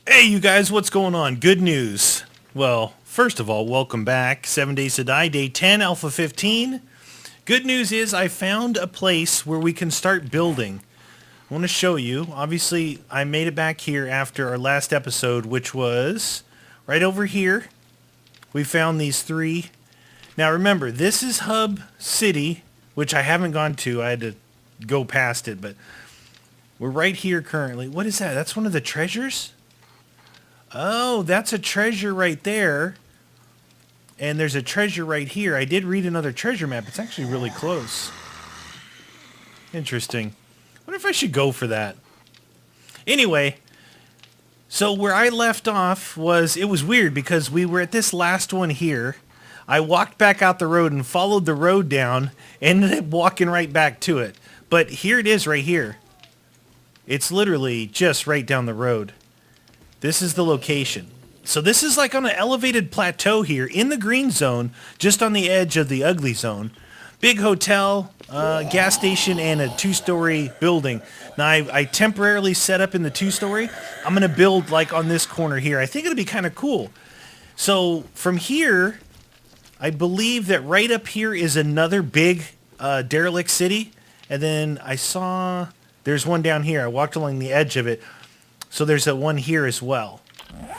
Hey, you guys, what's going on? Good news. Well, first of all, welcome back. 7 Days to Die, Day 10, Alpha 15. Good news is I found a place where we can start building. I want to show you. Obviously, I made it back here after our last episode, which was right over here. We found these three. Now, remember, this is Hub City, which I haven't gone to. I had to go past it, but we're right here currently. What is that? That's one of the treasures? Oh, that's a treasure right there. And there's a treasure right here. I did read another treasure map. It's actually really close. Interesting. I wonder if I should go for that. Anyway, so where I left off was, it was weird because we were at this last one here. I walked back out the road and followed the road down and ended up walking right back to it. But here it is right here. It's literally just right down the road. This is the location. So this is like on an elevated plateau here in the green zone, just on the edge of the ugly zone. Big hotel, gas station, and a two-story building. Now, I temporarily set up in the two-story. I'm going to build like on this corner here. I think it'll be kind of cool. So from here, I believe that right up here is another big derelict city. And then I saw there's one down here. I walked along the edge of it. So there's a one here as well.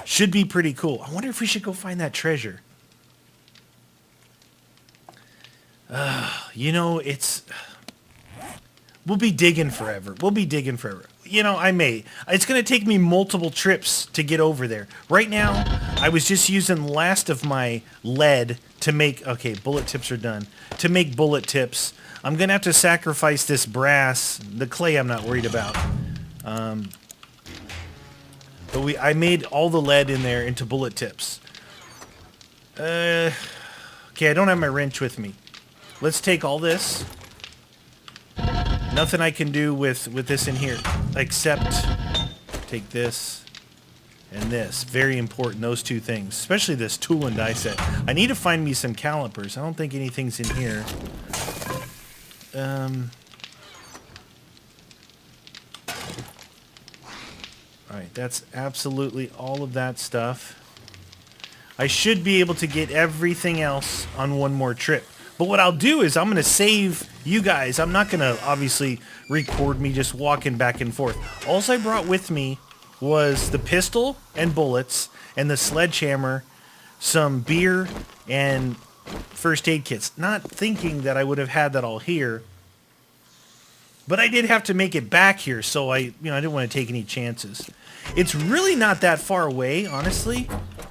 Should be pretty cool. I wonder if we should go find that treasure. You know, we'll be digging forever. You know, I may. It's going to take me multiple trips to get over there. Right now, I was just using last of my lead to make... Okay, bullet tips are done. To make bullet tips. I'm going to have to sacrifice this brass. The clay I'm not worried about. But I made all the lead in there into bullet tips. Okay, I don't have my wrench with me. Let's take all this. Nothing I can do with this in here, except take this and this. Very important, those two things. Especially this tool and die set. I need to find me some calipers. I don't think anything's in here. Alright, that's absolutely all of that stuff. I should be able to get everything else on one more trip. But what I'll do is I'm going to save you guys. I'm not going to obviously record me just walking back and forth. All I brought with me was the pistol and bullets and the sledgehammer, some beer, and first aid kits. Not thinking that I would have had that all here. But I did have to make it back here, so I didn't want to take any chances. It's really not that far away, honestly,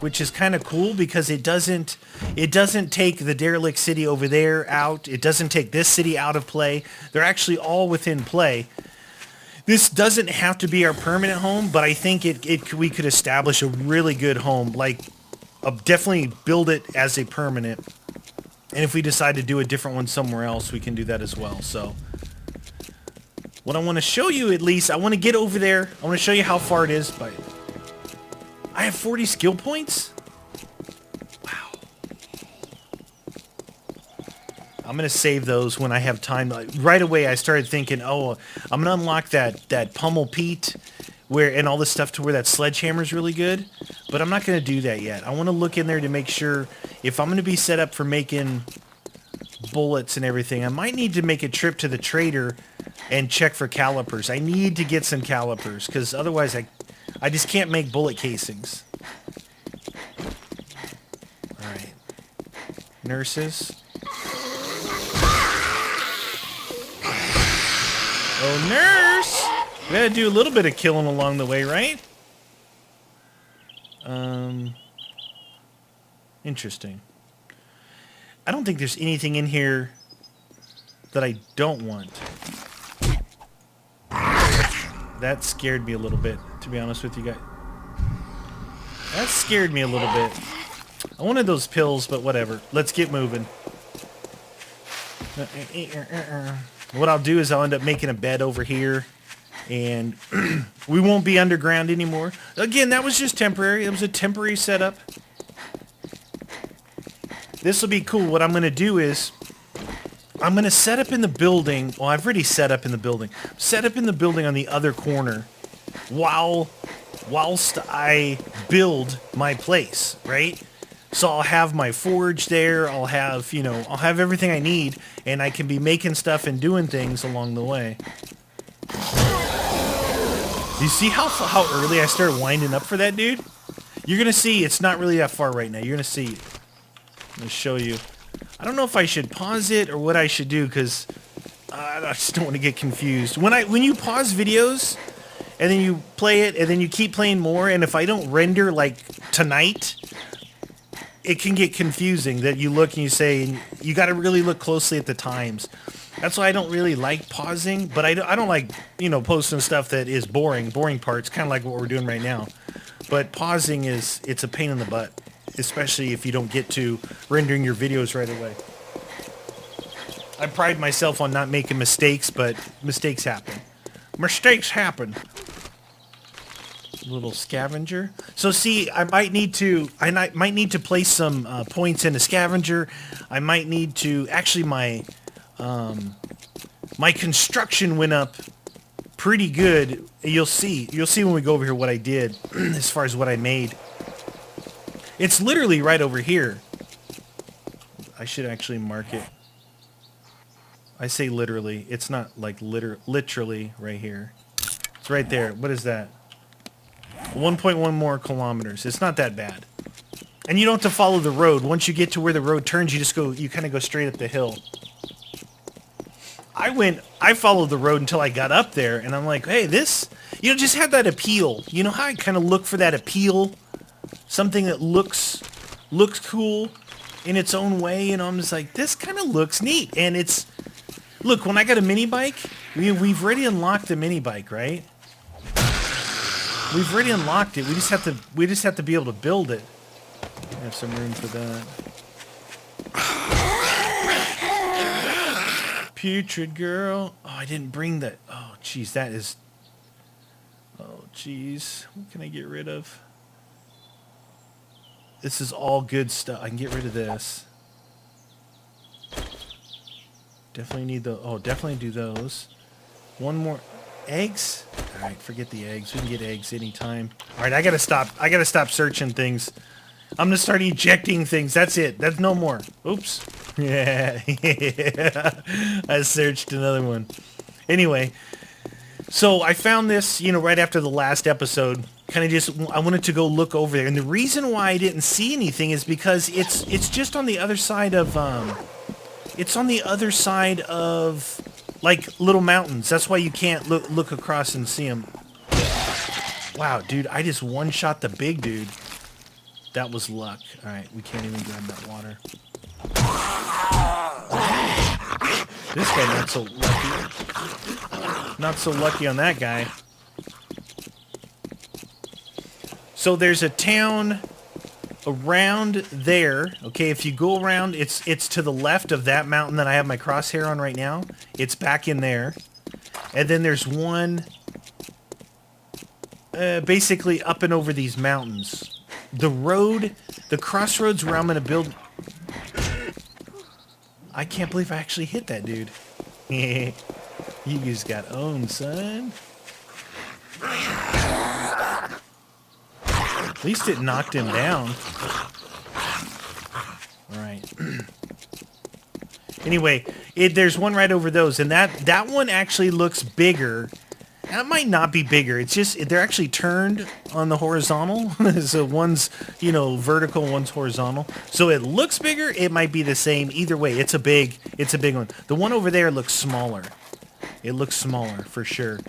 which is kind of cool because it doesn't take the derelict city over there out. It doesn't take this city out of play. They're actually all within play. This doesn't have to be our permanent home, but I think we could establish a really good home, like definitely build it as a permanent. And if we decide to do a different one somewhere else, we can do that as well. So what I want to show you, at least, I want to get over there. I want to show you how far it is. But I have 40 skill points? Wow. I'm going to save those when I have time. Right away, I started thinking, oh, I'm going to unlock that Pummel Pete and all this stuff to where that sledgehammer is really good. But I'm not going to do that yet. I want to look in there to make sure if I'm going to be set up for making bullets and everything, I might need to make a trip to the trader and check for calipers. I need to get some calipers because otherwise I just can't make bullet casings. Alright. Nurses. Oh, nurse! We gotta do a little bit of killing along the way, right? Interesting. I don't think there's anything in here that I don't want. That scared me a little bit, to be honest with you guys. That scared me a little bit. I wanted those pills, but whatever. Let's get moving. What I'll do is I'll end up making a bed over here, and we won't be underground anymore. Again, that was just temporary. It was a temporary setup. This will be cool. What I'm going to do is I'm going to set up in the building. Well, I've already set up in the building. Set up in the building on the other corner while whilst I build my place, right? So I'll have my forge there, I'll have, I'll have everything I need, and I can be making stuff and doing things along the way. You see how early I started winding up for that dude? You're going to see it's not really that far right now. You're going to see. I'm going to show you. I don't know if I should pause it or what I should do, because I just don't want to get confused. When you pause videos and then you play it and then you keep playing more, and if I don't render like tonight, it can get confusing that you look and you say, you got to really look closely at the times. That's why I don't really like pausing, but I don't like, posting stuff that is boring parts, kind of like what we're doing right now. But pausing it's a pain in the butt, especially if you don't get to rendering your videos right away. I pride myself on not making mistakes, but mistakes happen. Mistakes happen. Little scavenger. So see, I might need to place some points in a scavenger. I might need to, actually my construction went up pretty good. You'll see when we go over here what I did as far as what I made. It's literally right over here. I should actually mark it. I say literally. It's not like literally right here. It's right there. What is that? 1.1 more kilometers. It's not that bad. And you don't have to follow the road. Once you get to where the road turns, you kind of go straight up the hill. I followed the road until I got up there, and I'm like, hey, this, just had that appeal. You know how I kind of look for that appeal? Something that looks cool in its own way, and I'm just like, this kind of looks neat. And look, when I got a mini bike, we've already unlocked the mini bike, right? We've already unlocked it. We just have to be able to build it. I have some room for that. Putrid girl. Oh, I didn't bring that. Oh, jeez, that is... Oh, jeez. What can I get rid of? This is all good stuff. I can get rid of this. Definitely need the... Oh, definitely do those. One more... Eggs? All right, forget the eggs. We can get eggs anytime. All right, I gotta stop searching things. I'm gonna start ejecting things. That's it. That's no more. Oops. Yeah. I searched another one. Anyway, so I found this, right after the last episode. I wanted to go look over there, and the reason why I didn't see anything is because it's just on the other side of it's on the other side of like little mountains. That's why you can't look across and see them. Wow, dude, I just one-shot the big dude. That was luck. All right, we can't even grab that water. This guy not so lucky. Not so lucky on that guy. So there's a town around there. Okay, if you go around, it's to the left of that mountain that I have my crosshair on right now. It's back in there. And then there's one basically up and over these mountains. The crossroads where I'm going to build... I can't believe I actually hit that dude. You just got owned, son. At least it knocked him down. Alright. Anyway, there's one right over those, and that one actually looks bigger. That might not be bigger. It's just they're actually turned on the horizontal. So one's, vertical, one's horizontal. So it looks bigger. It might be the same. Either way, it's a big one. The one over there looks smaller. It looks smaller for sure.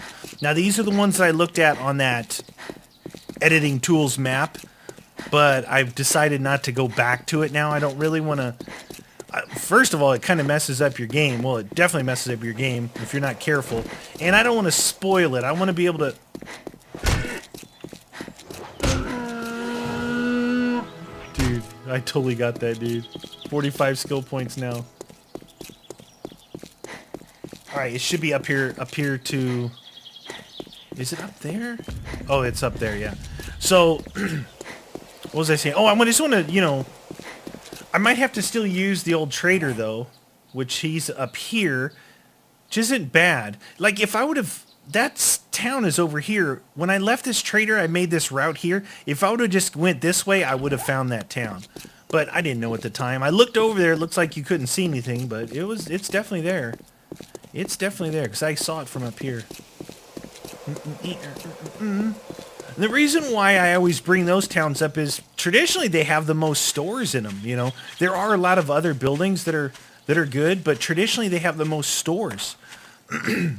Now these are the ones that I looked at on that editing tools map, but I've decided not to go back to it now. I don't really want to... First of all, it kind of messes up your game. Well, it definitely messes up your game if you're not careful. And I don't want to spoil it. I want to be able to... Dude, I totally got that, dude. 45 skill points now. Alright, it should be up here to... Is it up there? Oh, it's up there, yeah. So, what was I saying? Oh, I just want to, I might have to still use the old trader, though, which he's up here, which isn't bad. Like, if I would have That town is over here. When I left this trader, I made this route here. If I would have just went this way, I would have found that town. But I didn't know at the time. I looked over there. It looks like you couldn't see anything, but it's definitely there. It's definitely there because I saw it from up here. The reason why I always bring those towns up is traditionally they have the most stores in them, you know. There are a lot of other buildings that are good, but traditionally they have the most stores.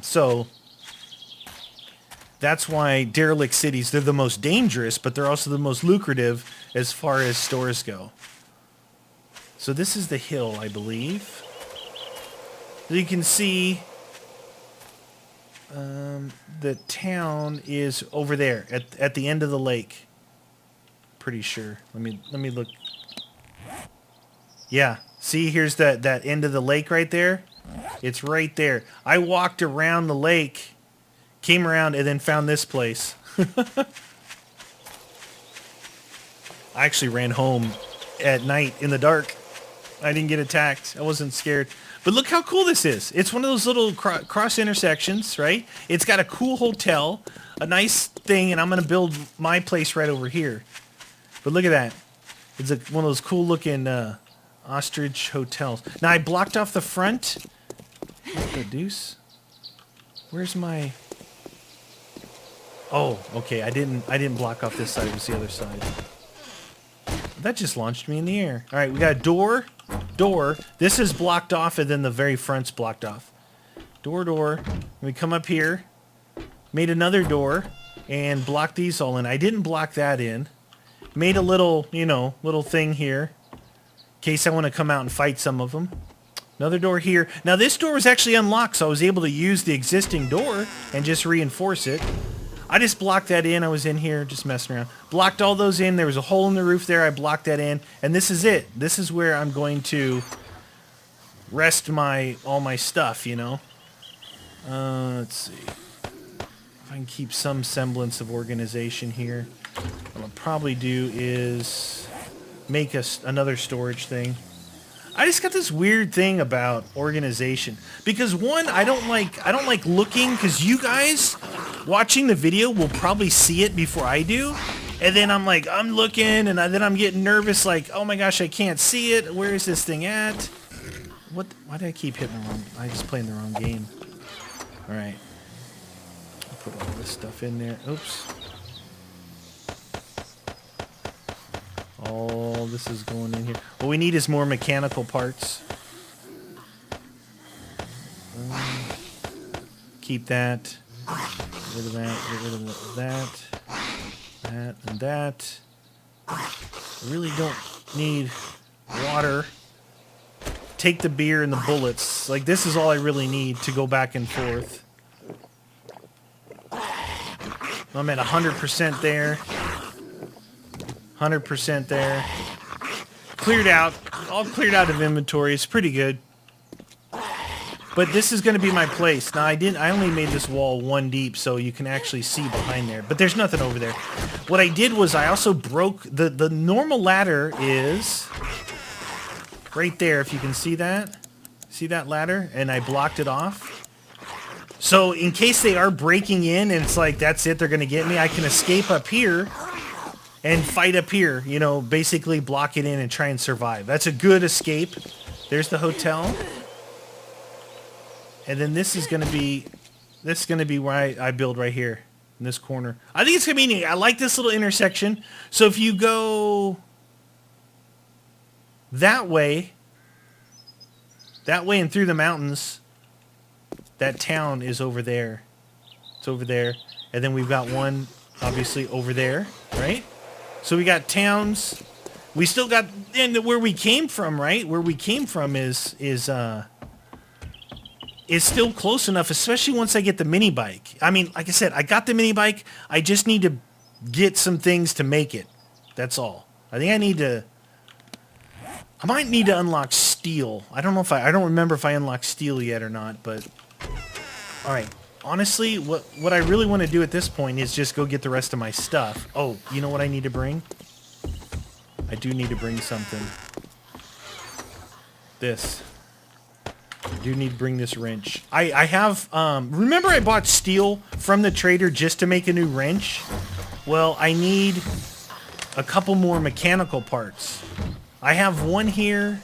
So that's why derelict cities, they're the most dangerous, but they're also the most lucrative as far as stores go. So this is the hill, I believe. You can see the town is over there at the end of the lake. Pretty sure. Let me look. Yeah, see, here's that end of the lake right there. It's right there. I walked around the lake, came around, and then found this place. I actually ran home at night in the dark. I didn't get attacked. I wasn't scared. But look how cool this is. It's one of those little cross intersections, right? It's got a cool hotel, a nice thing, and I'm going to build my place right over here. But look at that. It's one of those cool looking ostrich hotels. Now I blocked off the front. What the deuce? Where's my... Oh, okay. I didn't block off this side. It was the other side. That just launched me in the air. All right, we got a door. This is blocked off, and then the very front's blocked off. Door. We come up here. Made another door, and blocked these all in. I didn't block that in. Made a little, little thing here. In case I want to come out and fight some of them. Another door here. Now, this door was actually unlocked, so I was able to use the existing door and just reinforce it. I just blocked that in. I was in here just messing around. Blocked all those in. There was a hole in the roof there. I blocked that in. And this is it. This is where I'm going to rest all my stuff, Let's see. If I can keep some semblance of organization here. What I'll probably do is make another storage thing. I just got this weird thing about organization. Because one, I don't like looking, because you guys watching the video will probably see it before I do. And then I'm looking, and then I'm getting nervous, like, oh my gosh, I can't see it. Where is this thing at? Why did I keep hitting the wrong? I just playing the wrong game. All right. I'll put all this stuff in there. Oops. All this is going in here. What we need is more mechanical parts. Keep that. Get rid of that. Get rid of that. That and that. I really don't need water. Take the beer and the bullets. Like, this is all I really need to go back and forth. I'm at 100% there. 100% there. Cleared out. All cleared out of inventory. It's pretty good. But this is going to be my place. Now, I only made this wall 1 deep, so you can actually see behind there. But there's nothing over there. What I did was I also broke... The normal ladder is... right there, if you can see that. See that ladder? And I blocked it off. So, in case they are breaking in, and it's like, that's it, they're going to get me, I can escape up here... and fight up here, basically block it in and try and survive. That's a good escape. There's the hotel. And then this is going to be where I build right here in this corner. I think it's going to be neat. I like this little intersection. So if you go that way and through the mountains, that town is over there. It's over there. And then we've got one, obviously, over there, right? So we got towns. We still got, and where we came from, right? Where we came from is still close enough, especially once I get the mini bike. I mean, like I said, I got the mini bike. I just need to get some things to make it. That's all. I think I might need to unlock steel. I don't remember if I unlocked steel yet or not, but all right. Honestly, what I really want to do at this point is just go get the rest of my stuff. Oh, you know what I need to bring? I do need to bring something. This. I do need to bring this wrench. I have, remember I bought steel from the trader just to make a new wrench? Well, I need a couple more mechanical parts. I have one here.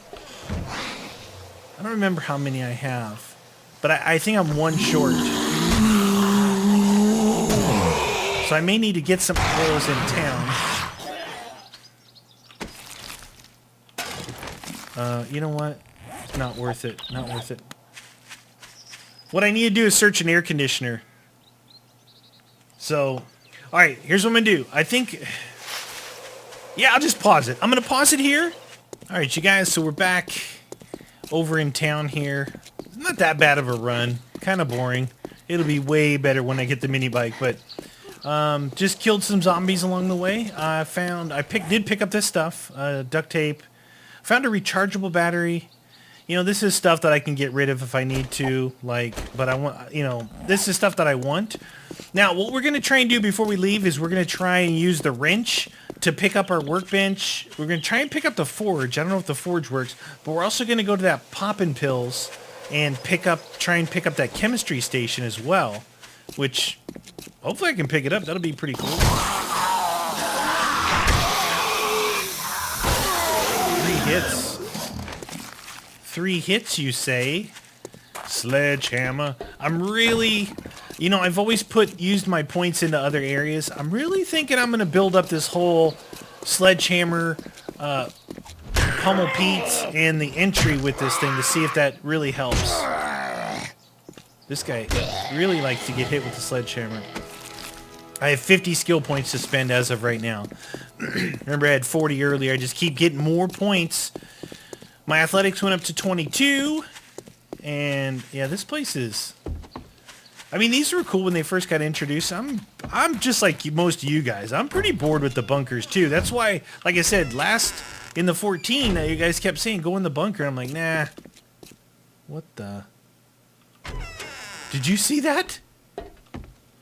I don't remember how many I have, but I think I'm one short. So I may need to get some of those in town. You know what? It's not worth it. Not worth it. What I need to do is search an air conditioner. So, alright, here's what I'm going to do. I think... Yeah, I'll just pause it. I'm going to pause it here. Alright, you guys, so we're back over in town here. Not that bad of a run. Kind of boring. It'll be way better when I get the mini bike, but... just killed some zombies along the way. I did pick up this stuff. Duct tape. Found a rechargeable battery. You know, this is stuff that I can get rid of if I need to, but I want, this is stuff that I want. Now, what we're going to try and do before we leave is we're going to try and use the wrench to pick up our workbench. We're going to try and pick up the forge. I don't know if the forge works, but we're also going to go to that poppin' pills and try and pick up that chemistry station as well, which hopefully I can pick it up. That'll be pretty cool. 3 hits, you say? Sledgehammer. I'm really... I've always used my points into other areas. I'm really thinking I'm going to build up this whole sledgehammer, pummel Pete, and the entry with this thing to see if that really helps. This guy really likes to get hit with the sledgehammer. I have 50 skill points to spend as of right now. Remember I had 40 earlier. I just keep getting more points. My athletics went up to 22. And yeah, this place is... I mean, these were cool when they first got introduced. I'm just like most of you guys. I'm pretty bored with the bunkers too. That's why, like I said, in the 14, you guys kept saying, go in the bunker. I'm like, nah. What the... Did you see that?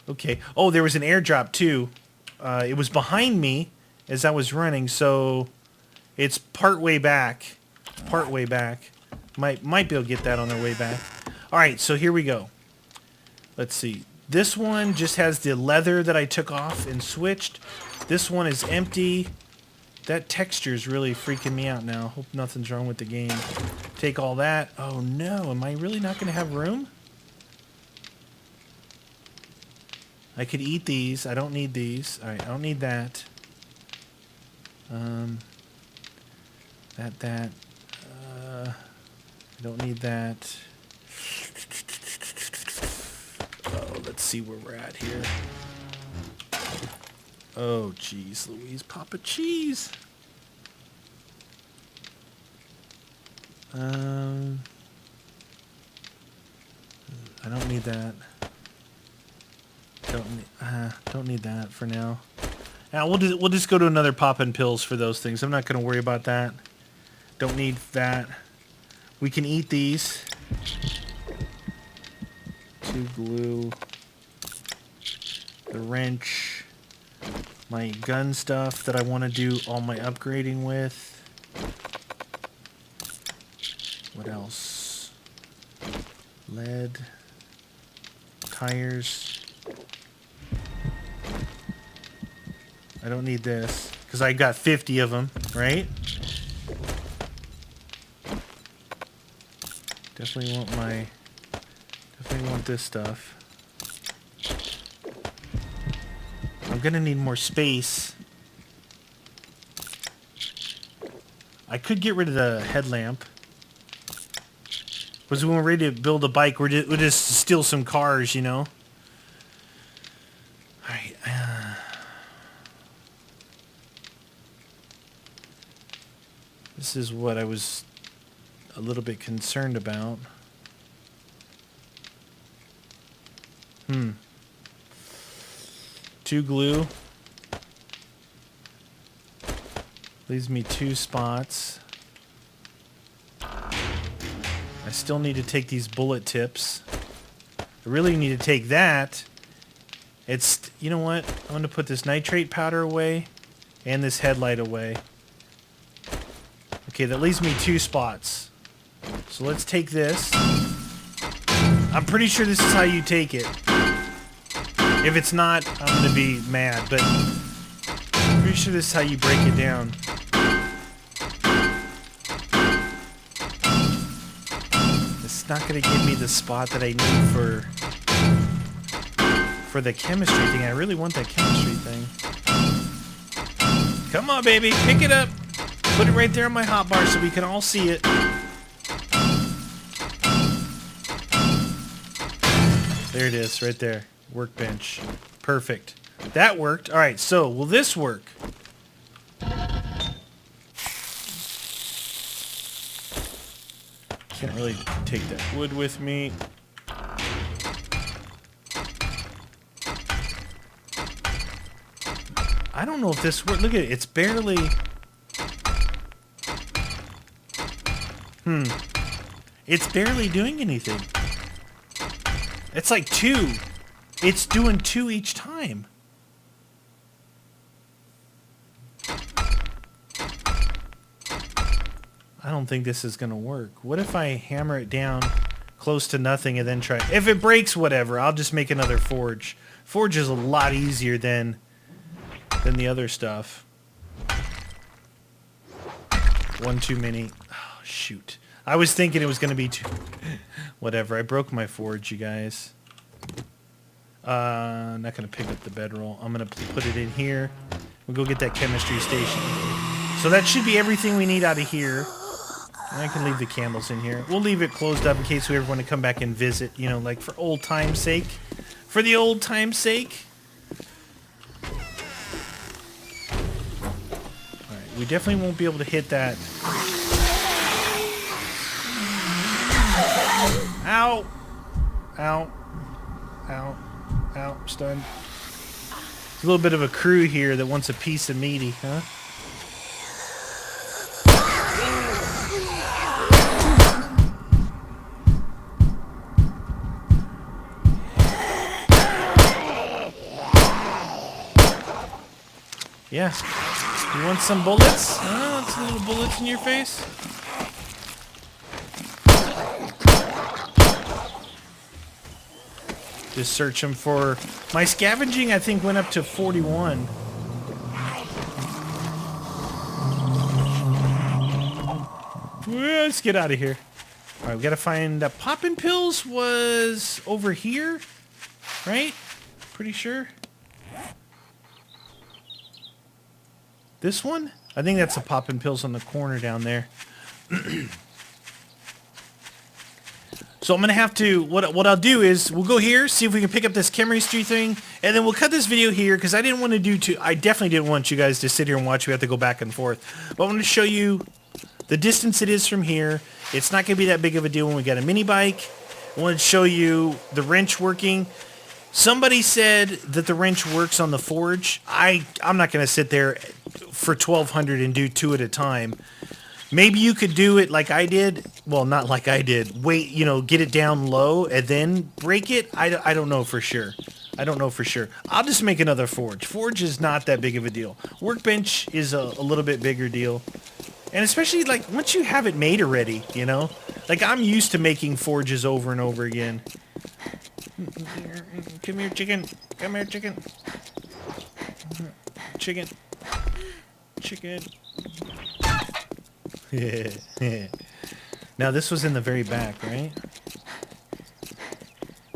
Okay. Oh, there was an airdrop too. It was behind me as I was running, so it's part way back. Might be able to get that on their way back. All right, so here we go. Let's see. This one just has the leather that I took off and switched. This one is empty. That texture is really freaking me out now. Hope nothing's wrong with the game. Take all that. Oh no, am I really not going to have room? I could eat these. I don't need these. All right, I don't need that. That. I don't need that. Oh, let's see where we're at here. Oh, jeez, Louise, Papa Cheese. I don't need that. Don't need that for now. Now we'll just go to another poppin' pills for those things. I'm not going to worry about that. Don't need that. We can eat these. 2 glue. The wrench. My gun stuff that I want to do all my upgrading with. What else? Lead. Tires. I don't need this because I got 50 of them, right? Definitely want this stuff. I'm gonna need more space. I could get rid of the headlamp. Because when we're ready to build a bike, we'll just steal some cars, you know? Alright. This is what I was a little bit concerned about. 2 glue. Leaves me 2 spots. I still need to take these bullet tips. I really need to take that. You know what? I'm going to put this nitrate powder away and this headlight away. Okay, that leaves me 2 spots. So let's take this. I'm pretty sure this is how you take it. If it's not, I'm gonna be mad, but I'm pretty sure this is how you break it down. It's not gonna give me the spot that I need for the chemistry thing. I really want that chemistry thing. Come on, baby, pick it up. Put it right there on my hotbar so we can all see it. There it is, right there. Workbench. Perfect. That worked. All right, so will this work? Can't really take that wood with me. I don't know if this works. Look at it. It's barely... It's barely doing anything. It's like 2. It's doing 2 each time. I don't think this is going to work. What if I hammer it down close to nothing and then try... If it breaks, whatever. I'll just make another forge. Forge is a lot easier than the other stuff. One too many. Oh, shoot. I was thinking it was going to be too... Whatever. I broke my forge, you guys. I'm not going to pick up the bedroll. I'm going to put it in here. We'll go get that chemistry station. So that should be everything we need out of here. And I can leave the candles in here. We'll leave it closed up in case we ever want to come back and visit, you know, like for old time's sake. For the old time's sake. Alright, we definitely won't be able to hit that. Ow! Ow. Ow. Ow. Stunned. There's a little bit of a crew here that wants a piece of meaty, huh? Yeah. You want some bullets? Huh? Some little bullets in your face? Just search them for... My scavenging, I think, went up to 41. Let's get out of here. Alright, we gotta find... Poppin' Pills was over here, right? Pretty sure. This one? I think that's the Poppin' Pills on the corner down there. So I'm going to have to, what I'll do is, we'll go here, see if we can pick up this chemistry thing, and then we'll cut this video here, because I didn't want to do I definitely didn't want you guys to sit here and watch. We have to go back and forth. But I want to show you the distance it is from here. It's not going to be that big of a deal when we got a mini bike. I want to show you the wrench working. Somebody said that the wrench works on the forge. I'm not going to sit there for 1,200 and do 2 at a time. Maybe you could do it like I did. Well, not like I did. Wait, you know, get it down low and then break it. I don't know for sure. I don't know for sure. I'll just make another forge. Forge is not that big of a deal. Workbench is a little bit bigger deal. And especially, like, once you have it made already, you know? Like, I'm used to making forges over and over again. Come here, chicken. Come here, chicken. Chicken. Chicken. Now, this was in the very back, right?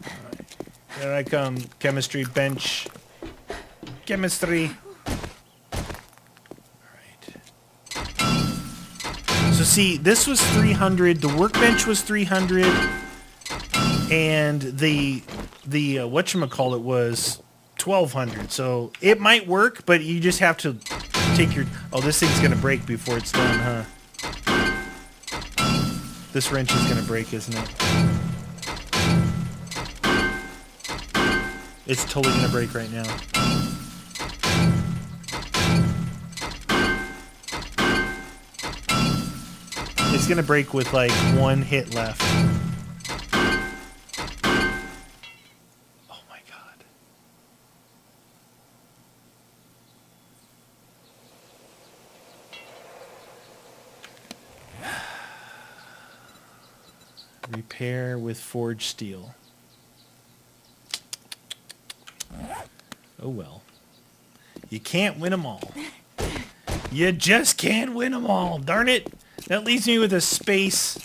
Alright. Here I come. Chemistry bench. Chemistry. So see, this was 300, the workbench was 300, and the whatchamacallit was 1,200. So it might work, but you just have to take your... Oh, this thing's going to break before it's done, huh? This wrench is going to break, isn't it? It's totally going to break right now. It's going to break with like 1 hit left. Oh my god. Repair with forged steel. Oh well. You can't win them all. You just can't win them all. Darn it. That leaves me with a space.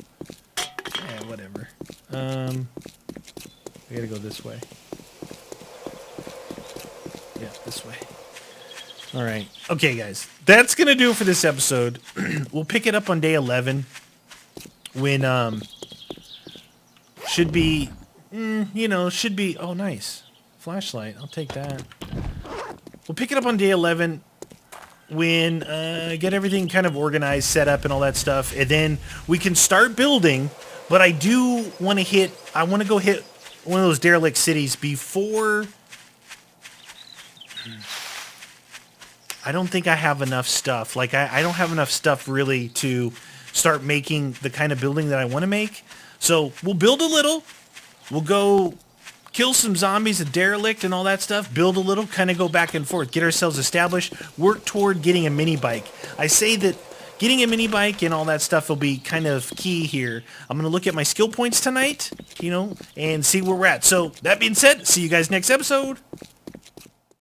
Yeah, whatever. I gotta go this way. Yeah, this way. All right. Okay, guys. That's going to do it for this episode. We'll pick it up on day 11 when, should be, should be, oh, nice. Flashlight. I'll take that. We'll pick it up on day 11 when, get everything kind of organized, set up, and all that stuff. And then we can start building, but I do want to go hit one of those derelict cities before... I don't think I have enough stuff. Like, I don't have enough stuff really to start making the kind of building that I want to make. So we'll build a little. We'll go kill some zombies, a derelict, and all that stuff. Build a little, kind of go back and forth. Get ourselves established. Work toward getting a mini bike. I say that getting a mini bike and all that stuff will be kind of key here. I'm going to look at my skill points tonight, and see where we're at. So that being said, see you guys next episode.